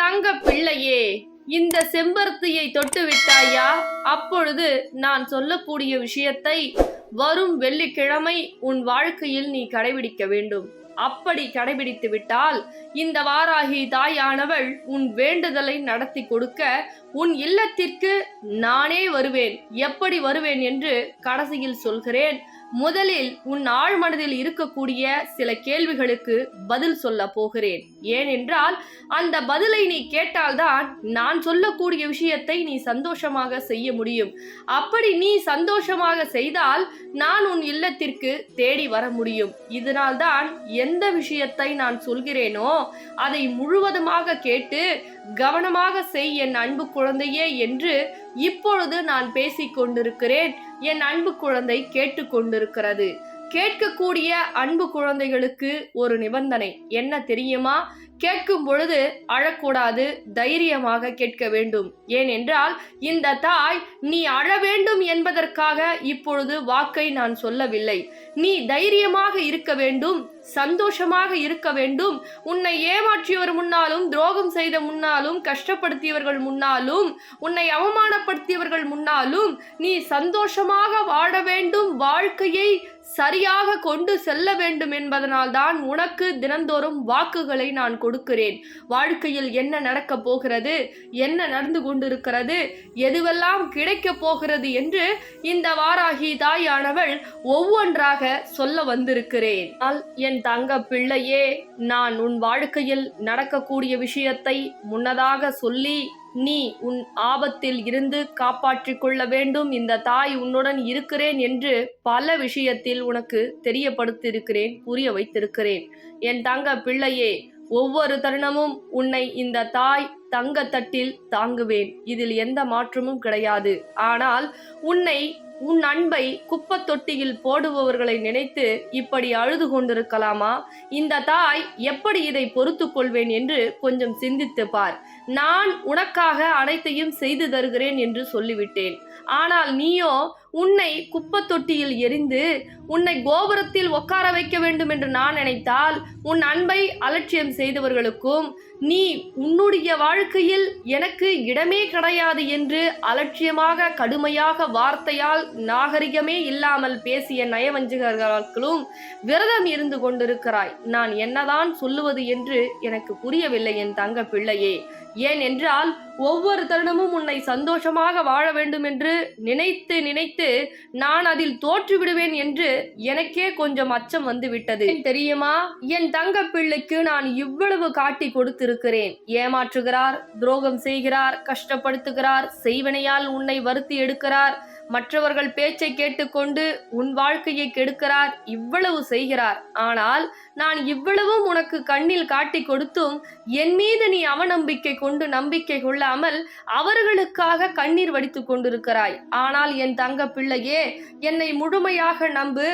தங்க பிள்ளையே, இந்த செம்பருத்தியை தொட்டு விட்டாயா? அப்பொழுது நான் சொல்லக்கூடிய விஷயத்தை வரும் வெள்ளிக்கிழமை உன் வாழ்க்கையில் நீ கடைபிடிக்க வேண்டும். அப்படி கடைபிடித்து விட்டால் இந்த வாராகி தாயானவள் உன் வேண்டுதலை நடத்தி கொடுக்க உன் இல்லத்திற்கு நானே வருவேன். எப்படி வருவேன் என்று கடைசியில் சொல்கிறேன். முதலில் உன் ஆழ்மனதில் இருக்கக்கூடிய சில கேள்விகளுக்கு பதில் சொல்ல போகிறேன். ஏனென்றால் அந்த பதிலை நீ கேட்டால்தான் நான் சொல்லக்கூடிய விஷயத்தை நீ சந்தோஷமாக செய்ய முடியும். அப்படி நீ சந்தோஷமாக செய்தால் நான் உன் இல்லத்திற்கு தேடி வர முடியும். இதனால்தான் எந்த விஷயத்தை நான் சொல்கிறேனோ அதை முழுவதுமாக கேட்டு கவனமாக செய் என் அன்பு குழந்தையே என்று இப்பொழுது நான் பேசிக் கொண்டிருக்கிறேன். என் அன்பு குழந்தை கேட்டுக்கொண்டிருக்கிறது. கேட்கக்கூடிய அன்பு குழந்தைகளுக்கு ஒரு நிபந்தனை என்ன தெரியுமா? கேட்கும் பொழுது அழக்கூடாது, தைரியமாக கேட்க வேண்டும். ஏனென்றால் இந்த தாய் நீ அழ வேண்டும் என்பதற்காக இப்பொழுது வாக்கை நான் சொல்லவில்லை. நீ தைரியமாக இருக்க வேண்டும், சந்தோஷமாக இருக்க வேண்டும். உன்னை ஏமாற்றியவர் முன்னாலும், துரோகம் செய்த முன்னாலும், கஷ்டப்படுத்தியவர்கள் முன்னாலும், உன்னை அவமானப்படுத்தியவர்கள் முன்னாலும் நீ சந்தோஷமாக வாழ வேண்டும், வாழ்க்கையை சரியாக கொண்டு செல்ல வேண்டும் என்பதனால் தான் உனக்கு தினந்தோறும் வாக்குகளை நான் கொடுக்கிறேன். வாழ்க்கையில் என்ன நடக்க போகிறது, என்ன நடந்து கொண்டிருக்கிறது, எதுவெல்லாம் கிடைக்க போகிறது என்று இந்த வாராகி தாயானவள் ஒவ்வொன்றாக சொல்ல வந்திருக்கிறேன். என் தங்க பிள்ளையே, நான் உன் வாழ்க்கையில் நடக்கக்கூடிய விஷயத்தை முன்னதாக சொல்லி நீ உன் ஆபத்தில் இருந்து காப்பாற்றிக் கொள்ள வேண்டும். இந்த தாய் உன்னுடன் இருக்கிறேன் என்று பல விஷயத்தில் உனக்கு தெரியப்படுத்தியிருக்கிறேன், புரிய வைத்திருக்கிறேன். என் தங்க பிள்ளையே, ஒவ்வொரு தருணமும் உன்னை இந்த தாய் தங்க தட்டில் தாங்குவேன். இதில் எந்த மாற்றமும் கிடையாது. ஆனால் உன் அன்பை குப்பை தொட்டியில் போடுபவர்களை நினைத்து இப்படி அழுது கொண்டிருக்கலாமா? இந்த தாய் எப்படி இதை பொறுத்து கொள்வேன் என்று கொஞ்சம் சிந்தித்து பார். நான் உனக்காக அனைத்தையும் செய்து தருகிறேன் என்று சொல்லிவிட்டேன். ஆனால் நீயோ உன்னை குப்பை தொட்டியில் எரிந்து உன்னை கோபுரத்தில் உட்கார வைக்க வேண்டும் என்று நான் நினைத்தால் உன் அன்பை அலட்சியம் செய்தவர்களுக்கும் நீ உன்னுடைய வாழ்க்கையில் எனக்கு இடமே கிடையாது என்று அலட்சியமாக கடுமையாக வார்த்தையால் நாகரிகமே இல்லாமல் பேசிய நயவஞ்சகர்களும் விரதம் இருந்து கொண்டிருக்கிறாய். நான் என்னதான் சொல்லுவது என்று எனக்கு புரியவில்லை என் தங்க பிள்ளையே. ஏனென்றால் ஒவ்வொரு தருணமும் உன்னை சந்தோஷமாக வாழ வேண்டும் என்று நினைத்து நினைத்து நான் அதில் தோற்று விடுவேன் என்று எனக்கே கொஞ்சம் அச்சம் வந்து விட்டது. தெரியுமா, என் தங்க பிள்ளைக்கு நான் இவ்வளவு காட்டி கொடுத்திருக்கிறேன். ஏமாற்றுகிறார், துரோகம் செய்கிறார், கஷ்டப்படுத்துகிறார், செய்வினையால் உன்னை வருத்தி எடுக்கிறார், மற்றவர்கள் பேச்சை கேட்டுக்கொண்டு உன் வாழ்க்கையை கெடுக்கிறார், இவ்வளவு செய்கிறார். ஆனால் நான் இவ்வளவும் உனக்கு கண்ணில் காட்டி கொடுத்தும் என் மீது நீ அவநம்பிக்கை கொண்டு நம்பிக்கை கொள்ளாமல் அவர்களுக்காக கண்ணீர் வடித்து கொண்டிருக்கிறாய். ஆனால் என் தங்க பிள்ளையே, என்னை முழுமையாக நம்பு.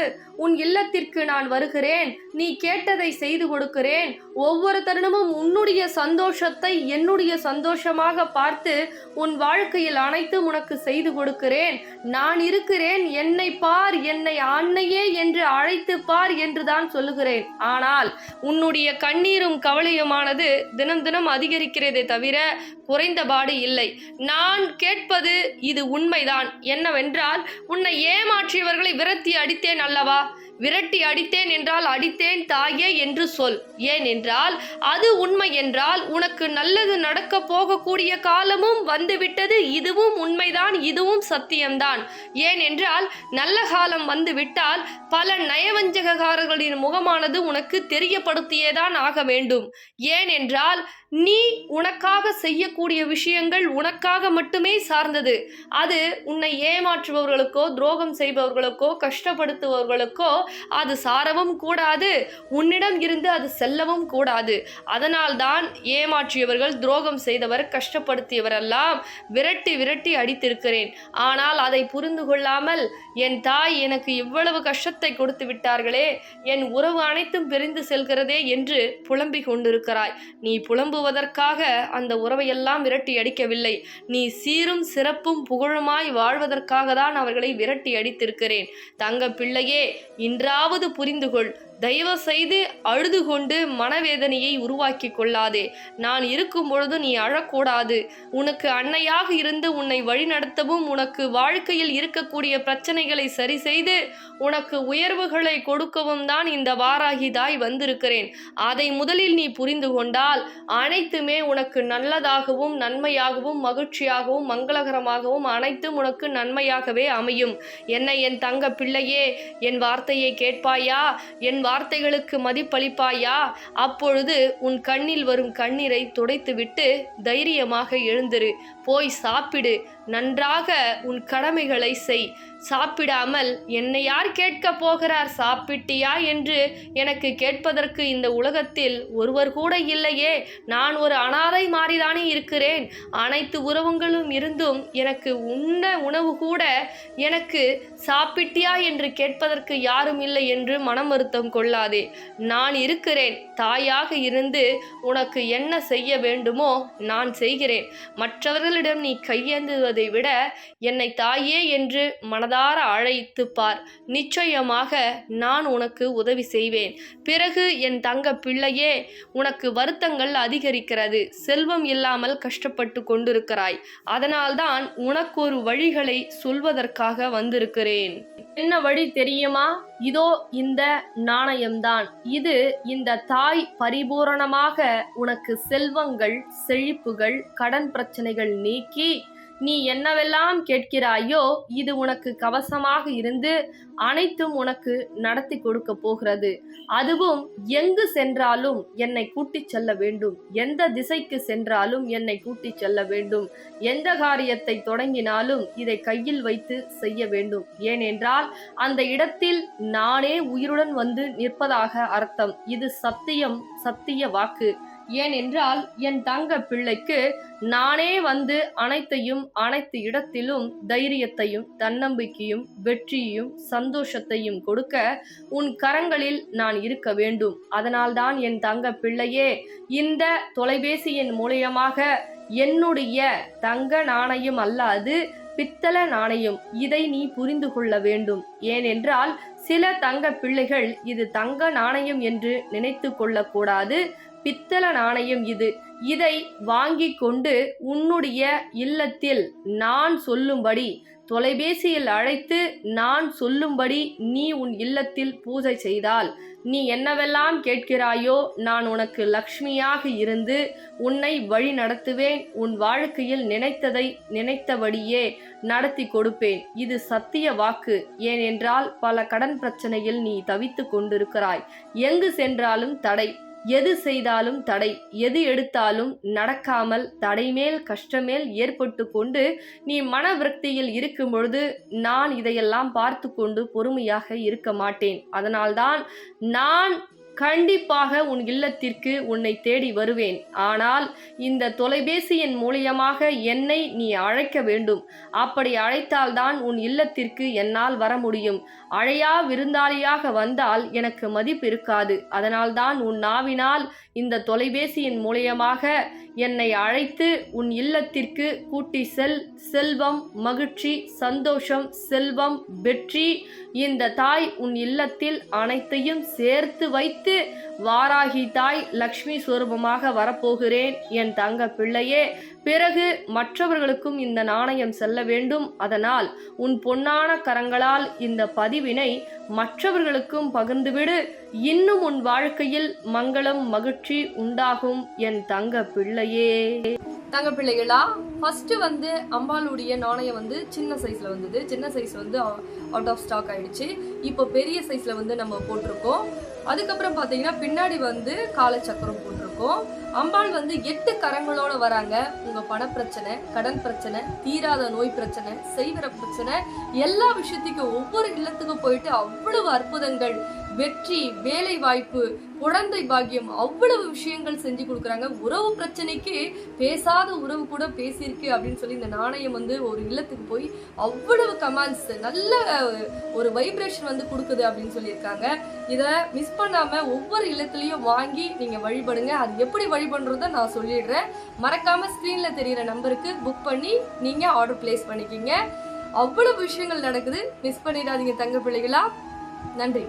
உன் இல்லத்திற்கு நான் வருகிறேன். நீ கேட்டதை செய்து கொடுக்கிறேன். ஒவ்வொரு தருணமும் உன்னுடைய சந்தோஷத்தை என்னுடைய சந்தோஷமாக பார்த்து உன் வாழ்க்கையில் அனைத்தும் உனக்கு செய்து கொடுக்கிறேன். நான் இருக்கிறேன், என்னை பார், என்னை அன்னையே என்று அழைத்து பார் என்றுதான் சொல்லுகிறேன். ஆனால் உன்னுடைய கண்ணீரும் கவலையுமானது தினம் தினம் அதிகரிக்கிறதே தவிர குறைந்தபாடு இல்லை. நான் கேட்பது இது உண்மைதான். என்னவென்றால், உன்னை ஏமாற்றியவர்களை விரட்டி அடித்தேன் அல்லவா? விரட்டி அடித்தேன் என்றால் அடித்தேன் தாயே என்று சொல். ஏனென்றால் அது உண்மை என்றால் உனக்கு நல்லது நடக்க போகக்கூடிய காலமும் வந்துவிட்டது. இதுவும் உண்மைதான், இதுவும் சத்தியம்தான். ஏனென்றால் நல்ல காலம் வந்துவிட்டால் பல நயவஞ்சகக்காரர்களின் முகமானது உனக்கு தெரியப்படுத்தியேதான் ஆக வேண்டும். ஏனென்றால் நீ உனக்காக செய்யக்கூடிய விஷயங்கள் உனக்காக மட்டுமே சார்ந்தது. அது உன்னை ஏமாற்றுபவர்களுக்கோ, துரோகம் செய்பவர்களுக்கோ, கஷ்டப்படுத்துபவர்களுக்கோ அது சாரவும் கூடாது. உன்னிடம் இருந்து அது செல்லவும் கூடாது. அதனால்தான் ஏமாற்றியவர்கள், துரோகம் செய்தவர், கஷ்டப்படுத்தியவரெல்லாம் விரட்டி விரட்டி அடித்திருக்கிறேன். ஆனால் அதை புரிந்து கொள்ளாமல் என் தாய் எனக்கு இவ்வளவு கஷ்டத்தை கொடுத்து விட்டார்களே, என் உறவு அனைத்தும் பிரிந்து செல்கிறதே என்று புலம்பிக் கொண்டிருக்கிறாய். நீ புலம்புவதற்காக அந்த உறவையெல்லாம் விரட்டி அடிக்கவில்லை. நீ சீரும் சிறப்பும் புகழுமாய் வாழ்வதற்காக தான் அவர்களை விரட்டி அடித்திருக்கிறேன். தங்க பிள்ளையே, இன்றாவது புரிந்து கொள். தயவு செய்து அழுது கொண்டு மனவேதனையை உருவாக்கி கொள்ளாதே. நான் இருக்கும் பொழுது நீ அழக்கூடாது. உனக்கு அன்னையாக இருந்து உன்னை வழிநடத்தவும், உனக்கு வாழ்க்கையில் இருக்கக்கூடிய பிரச்சனைகளை சரி செய்து உனக்கு உயர்வுகளை கொடுக்கவும் தான் இந்த வாராகி தாய் வந்திருக்கிறேன். அதை முதலில் நீ புரிந்து கொண்டால் அனைத்துமே உனக்கு நல்லதாகவும் நன்மையாகவும் மகிழ்ச்சியாகவும் மங்களகரமாகவும் அனைத்தும் உனக்கு நன்மையாகவே அமையும். என்னை என் தங்க பிள்ளையே, என் வார்த்தையை கேட்பாயா? என் வார்த்தைகளுக்கு மதிப்பளிப்பாயா? அப்பொழுது உன் கண்ணில் வரும் கண்ணீரை துடைத்துவிட்டு தைரியமாக எழுந்திரு. போய் சாப்பிடு. நன்றாக உன் கடமைகளை செய். சாப்பிடாமல் என்னை யார் கேட்க போகிறார் சாப்பிட்டியா என்று எனக்கு கேட்பதற்கு இந்த உலகத்தில் ஒருவர் கூட இல்லையே. நான் ஒரு அனாதை மாறிதானே இருக்கிறேன். அனைத்து உறவுகளும் இருந்தும் எனக்கு உண்ண உணவு கூட எனக்கு சாப்பிட்டியா என்று கேட்பதற்கு யாரும் இல்லை என்று மனம் வருத்தம் கொள்ளாதே. நான் இருக்கிறேன். தாயாக இருந்து உனக்கு என்ன செய்ய வேண்டுமோ நான் செய்கிறேன். மற்றவர்களிடம் நீ கையேந்துவதை விட என்னை தாயே என்று மனதார அழைத்து பார். நிச்சயமாக நான் உனக்கு உதவி செய்வேன். பிறகு என் தங்க பிள்ளையே, உனக்கு வருத்தங்கள் அதிகரிக்கிறது. செல்வம் இல்லாமல் கஷ்டப்பட்டு கொண்டிருக்கிறாய். அதனால்தான் உனக்கு ஒரு வழிகளை சொல்வதற்காக வந்திருக்கிறேன். என்ன வழி தெரியுமா? இதோ இந்த நாணயம்தான். இது இந்த தாய் பரிபூரணமாக உனக்கு செல்வங்கள், செழிப்புகள், கடன் பிரச்சனைகள் நீக்கி நீ என்னவெல்லாம் கேட்கிறாயோ இது உனக்கு கவசமாக இருந்து அனைத்தும் உனக்கு நடத்தி கொடுக்க போகிறது. அதுவும் எங்கு சென்றாலும் என்னை கூட்டிச் செல்ல வேண்டும். எந்த திசைக்கு சென்றாலும் என்னை கூட்டிச் செல்ல வேண்டும். எந்த காரியத்தை தொடங்கினாலும் இதை கையில் வைத்து செய்ய வேண்டும். ஏனென்றால் அந்த இடத்தில் நானே உயிருடன் வந்து நிற்பதாக அர்த்தம். இது சத்தியம், சத்திய வாக்கு. ஏனென்றால் என் தங்க பிள்ளைக்கு நானே வந்து அனைத்தையும் அனைத்து இடத்திலும் தைரியத்தையும் தன்னம்பிக்கையும் வெற்றியையும் சந்தோஷத்தையும் கொடுக்க உன் கரங்களில் நான் இருக்க வேண்டும். அதனால்தான் என் தங்க பிள்ளையே, இந்த தொலைபேசியின் மூலியமாக என்னுடைய தங்க நாணயம் அல்ல, அது பித்தள நாணயம். இதை நீ புரிந்து கொள்ள வேண்டும். ஏனென்றால் சில தங்க பிள்ளைகள் இது தங்க நாணயம் என்று நினைத்து கொள்ளக்கூடாது. பித்தள நாணயம் இது. இதை வாங்கி கொண்டு உன்னுடைய இல்லத்தில் நான் சொல்லும்படி தொலைபேசியில் அழைத்து நான் சொல்லும்படி நீ உன் இல்லத்தில் பூஜை செய்தால் நீ என்னவெல்லாம் கேட்கிறாயோ நான் உனக்கு லக்ஷ்மியாக இருந்து உன்னை வழி நடத்துவேன். உன் வாழ்க்கையில் நினைத்ததை நினைத்தபடியே நடத்தி கொடுப்பேன். இது சத்திய வாக்கு. ஏனென்றால் பல கடன் பிரச்சனையில் நீ தவித்து கொண்டிருக்கிறாய். எங்கு சென்றாலும் தடை, எது செய்தாலும் தடை, எது எடுத்தாலும் நடக்காமல் தடைமேல் கஷ்டமேல் ஏற்பட்டு கொண்டு நீ மன விரக்தியில் இருக்கும் பொழுது நான் இதையெல்லாம் பார்த்து கொண்டு பொறுமையாக இருக்க மாட்டேன். அதனால்தான் நான் கண்டிப்பாக உன் இல்லத்திற்கு உன்னை தேடி வருவேன். ஆனால் இந்த தொலைபேசியின் மூலியமாக என்னை நீ அழைக்க வேண்டும். அப்படி அழைத்தால்தான் உன் இல்லத்திற்கு என்னால் வர முடியும். அழையா விருந்தாளியாக வந்தால் எனக்கு மதிப்பு இருக்காது. அதனால்தான் உன் நாவினால் இந்த தொலைபேசியின் மூலியமாக என்னை அழைத்து உன் இல்லத்திற்கு கூட்டி செல். செல்வம், மகிழ்ச்சி, சந்தோஷம், செல்வம், வெற்றி இந்த தாய் உன் இல்லத்தில் அனைத்தையும் சேர்த்து வைத்து வாராகி தாய் லக்ஷ்மி ஸ்வரூபமாக வரப்போகிறேன் என் தங்க பிள்ளையே. பிறகு மற்றவர்களுக்கும் இந்த நாணயம் செல்ல வேண்டும். அதனால் உன் பொன்னான கரங்களால் இந்த பதிவினை மற்றவர்களுக்கும் பகிர்ந்துவிடு. இன்னும் உன் வாழ்க்கையில் மங்களம், மகிழ்ச்சி உண்டாகும் என் தங்க பிள்ளையே. தங்க பிள்ளைகளா, ஃபர்ஸ்ட் அம்பாளுடைய நாணயம் சின்ன சைஸ்ல வந்தது. சின்ன சைஸ் அவுட் ஆஃப் ஸ்டாக் ஆயிடுச்சு. இப்போ பெரிய சைஸ்ல நம்ம போட்டிருக்கோம். அதுக்கப்புறம் பாத்தீங்கன்னா பின்னாடி காலச்சக்கரம் போட்டிருக்கோம். அம்பாள் 8 கரங்களோட வராங்க. உங்க பண பிரச்சனை, கடன் பிரச்சனை, தீராத நோய் பிரச்சனை, செய்வர பிரச்சனை, எல்லா விஷயத்துக்கும் ஒவ்வொரு இல்லத்துக்கும் போயிட்டு அவ்வளவு அற்புதங்கள், வெற்றி, வேலை வாய்ப்பு, குழந்தை பாக்கியம், அவ்வளவு விஷயங்கள் செஞ்சு கொடுக்குறாங்க. உறவு பிரச்சனைக்கு பேசாத உறவு கூட பேசியிருக்கு அப்படின்னு சொல்லி இந்த நாணயம் ஒரு இல்லத்துக்கு போய் அவ்வளவு கமெண்ட்ஸ், நல்ல ஒரு வைப்ரேஷன் கொடுக்குது அப்படின்னு சொல்லியிருக்காங்க. இதை மிஸ் பண்ணாம ஒவ்வொரு இல்லத்துலயும் வாங்கி நீங்க வழிபடுங்க. அது எப்படி வழிபடுறத நான் சொல்லிடுறேன். மறக்காம ஸ்கிரீன்ல தெரியுற நம்பருக்கு புக் பண்ணி நீங்க ஆர்டர் பிளேஸ் பண்ணிக்கிங்க. அவ்வளவு விஷயங்கள் நடக்குது. மிஸ் பண்ணிடாதீங்க தங்க பிள்ளைகளா. நன்றி.